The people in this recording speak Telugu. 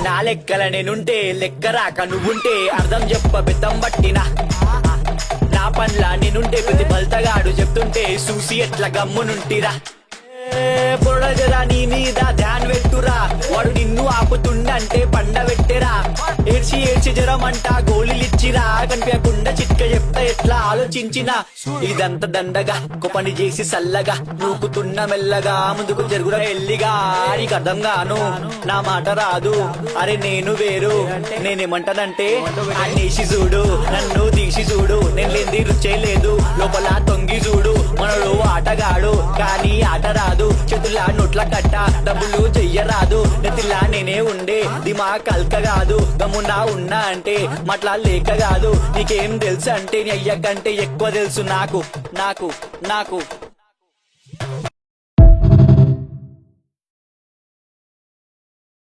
నా లెక్కల నేనుంటే లెక్క రాక నువ్వుంటే అర్థం చెప్ప బెత్తం పట్టినా నా పన్లా నేనుంటే ప్రతి బల్తగాడు చెప్తుంటే చూసి ఎట్లా గమ్మునుంటిరా పొడజరా నీ మీద ధ్యాన్ పెట్టురా వాడు నిన్ను ఆపుతుండంటే పండ పెట్టెరా ఏడ్చి ఏడ్చి జ్వరమంట గోళీలిచ్చిరా కనిపించకుండా చిట్క చెప్తా ఎట్లా ఆలోచించినా ఇదంతా దండగా ఒక పని చేసి సల్లగా నూకుతున్న మెల్లగా ముందుకు జరుగురా ఎల్లిగా నీకు అర్థం గాను నా మాట రాదు అరే నేను వేరు నేనేమంటానంటే అన్నేసి చూడు నన్ను తీసి చూడు నేను లేని రుచే లేదు లోపల తొంగి చూడు మనడు ఆటగాడు కానీ ఆట రాదు చేతుల్లా నోట్ల కట్ట డబ్బులు చెయ్యరాదు నెతిలా నేనే ఉండే దిమా కల్క కాదు గమ్మునా ఉన్నా అంటే మట్లా లేక కాదు నీకేం తెలుసు అంటే నీ అయ్య కంటే ఎక్కువ తెలుసు నాకు నాకు నాకు